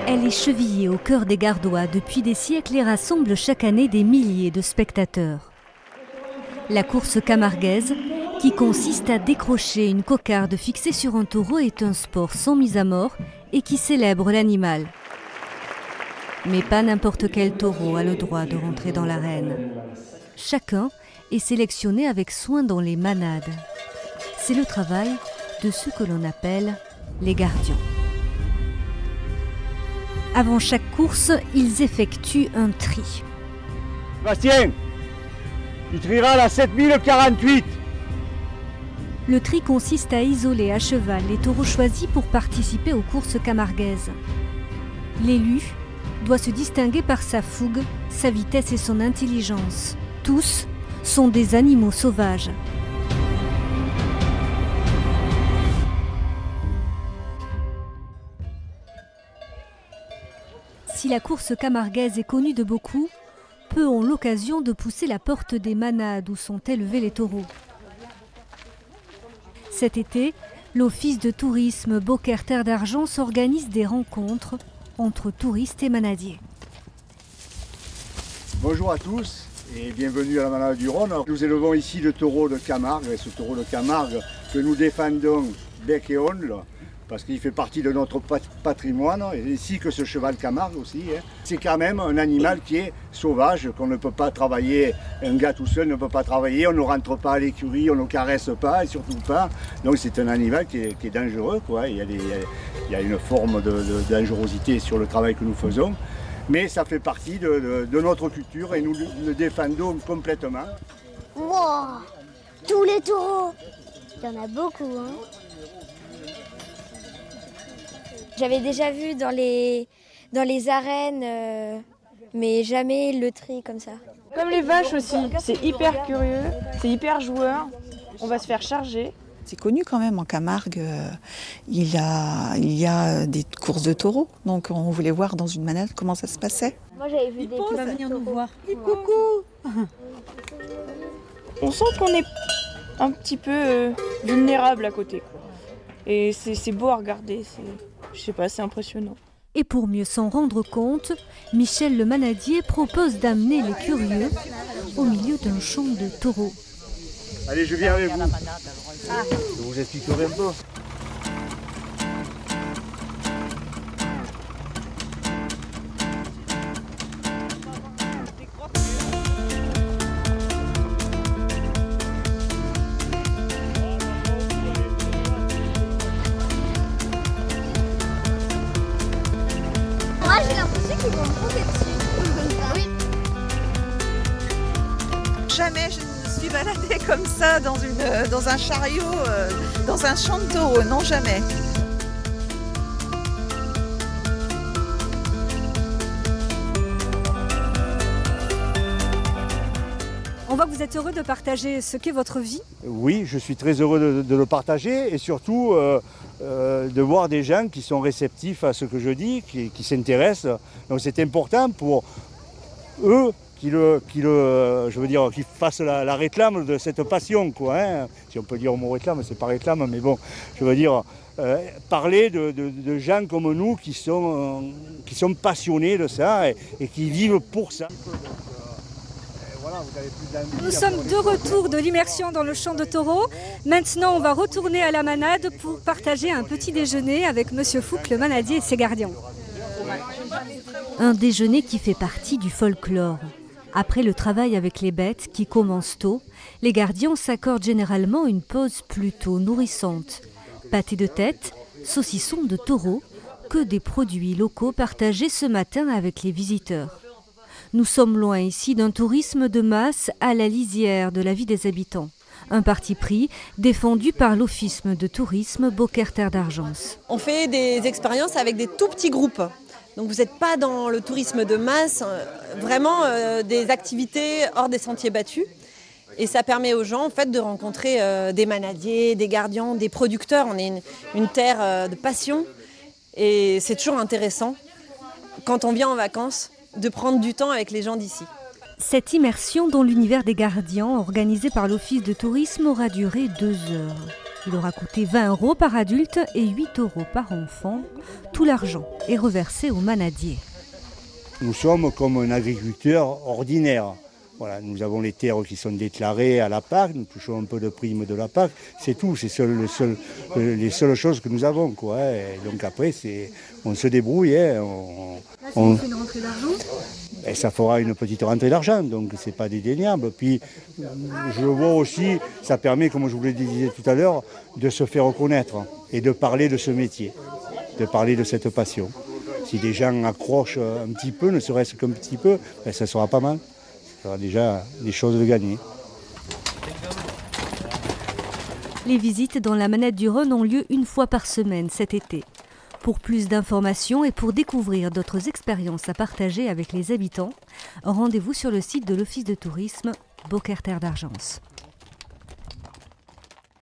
Elle est chevillée au cœur des Gardois depuis des siècles et rassemble chaque année des milliers de spectateurs. La course camarguaise, qui consiste à décrocher une cocarde fixée sur un taureau, est un sport sans mise à mort et qui célèbre l'animal. Mais pas n'importe quel taureau a le droit de rentrer dans l'arène. Chacun est sélectionné avec soin dans les manades. C'est le travail de ceux que l'on appelle les gardiens. Avant chaque course, ils effectuent un tri. Bastien, tu trieras la 7048. Le tri consiste à isoler à cheval les taureaux choisis pour participer aux courses camarguaises. L'élu doit se distinguer par sa fougue, sa vitesse et son intelligence. Tous sont des animaux sauvages. Si la course camarguaise est connue de beaucoup, peu ont l'occasion de pousser la porte des manades où sont élevés les taureaux. Cet été, l'Office de tourisme Beaucaire Terre d'Argent s'organise des rencontres entre touristes et manadiers. Bonjour à tous et bienvenue à la manade du Rhône. Nous élevons ici le taureau de Camargue, et ce taureau de Camargue que nous défendons bec et ongle, parce qu'il fait partie de notre patrimoine, ainsi que ce cheval Camargue aussi. C'est quand même un animal qui est sauvage, qu'on ne peut pas travailler, un gars tout seul ne peut pas travailler, on ne rentre pas à l'écurie, on ne caresse pas et surtout pas. Donc c'est un animal qui est dangereux, quoi. Il y a une forme de dangerosité sur le travail que nous faisons, mais ça fait partie de notre culture et nous le défendons complètement. Wow, tous les taureaux, il y en a beaucoup, hein. J'avais déjà vu dans les arènes, mais jamais le tri comme ça. Comme les vaches aussi, c'est hyper curieux, c'est hyper joueur, on va se faire charger. C'est connu quand même en Camargue, il y a des courses de taureaux, donc on voulait voir dans une manade comment ça se passait. Moi j'avais vu des Il va venir nous voir. Coucou. On sent qu'on est un petit peu vulnérable à côté, quoi. Et c'est beau à regarder, je sais pas, c'est impressionnant. Et pour mieux s'en rendre compte, Michel le manadier propose d'amener les curieux au milieu d'un champ de taureaux. Allez, je viens avec vous. Je vous expliquerai un peu. Moi j'ai l'impression qu'ils vont me monter dessus. Oui. Jamais je ne me suis baladée comme ça dans un chariot, dans un champ de taureaux, non jamais. On voit que vous êtes heureux de partager ce qu'est votre vie. Oui, je suis très heureux de le partager et surtout de voir des gens qui sont réceptifs à ce que je dis, qui s'intéressent. Donc c'est important pour eux qui fassent la réclame de cette passion, quoi, hein. Si on peut dire au mot réclame, c'est pas réclame, mais bon, je veux dire, parler de gens comme nous qui sont passionnés de ça et qui vivent pour ça. Nous sommes de retour de l'immersion dans le champ de taureaux. Maintenant, on va retourner à la manade pour partager un petit déjeuner avec Monsieur Fouque, le manadier et ses gardiens. Un déjeuner qui fait partie du folklore. Après le travail avec les bêtes qui commence tôt, les gardiens s'accordent généralement une pause plutôt nourrissante. Pâté de tête, saucisson de taureau, que des produits locaux partagés ce matin avec les visiteurs. Nous sommes loin ici d'un tourisme de masse à la lisière de la vie des habitants. Un parti pris défendu par l'Office de tourisme Beaucaire Terre d'Argent. On fait des expériences avec des tout petits groupes. Donc vous n'êtes pas dans le tourisme de masse, vraiment des activités hors des sentiers battus. Et ça permet aux gens en fait, de rencontrer des manadiers, des gardiens, des producteurs. On est une terre de passion et c'est toujours intéressant quand on vient en vacances de prendre du temps avec les gens d'ici. Cette immersion dans l'univers des gardiens, organisée par l'Office de tourisme, aura duré 2 heures. Il aura coûté 20 € par adulte et 8 € par enfant. Tout l'argent est reversé aux manadiers. Nous sommes comme un agriculteur ordinaire. Voilà, nous avons les terres qui sont déclarées à la PAC, nous touchons un peu de primes de la PAC, c'est tout, c'est les seules choses que nous avons, quoi. Et donc après, on se débrouille. On fait une rentrée d'argent. Et ça fera une petite rentrée d'argent, donc c'est pas dédaignable. Puis je vois aussi, ça permet, comme je vous le disais tout à l'heure, de se faire reconnaître et de parler de ce métier, de parler de cette passion. Si des gens accrochent un petit peu, ne serait-ce qu'un petit peu, ben ça sera pas mal. Ça sera déjà des choses de gagner. Les visites dans la Manade du Rhône ont lieu une fois par semaine cet été. Pour plus d'informations et pour découvrir d'autres expériences à partager avec les habitants, rendez-vous sur le site de l'Office de tourisme Beaucaire Terre d'Argence.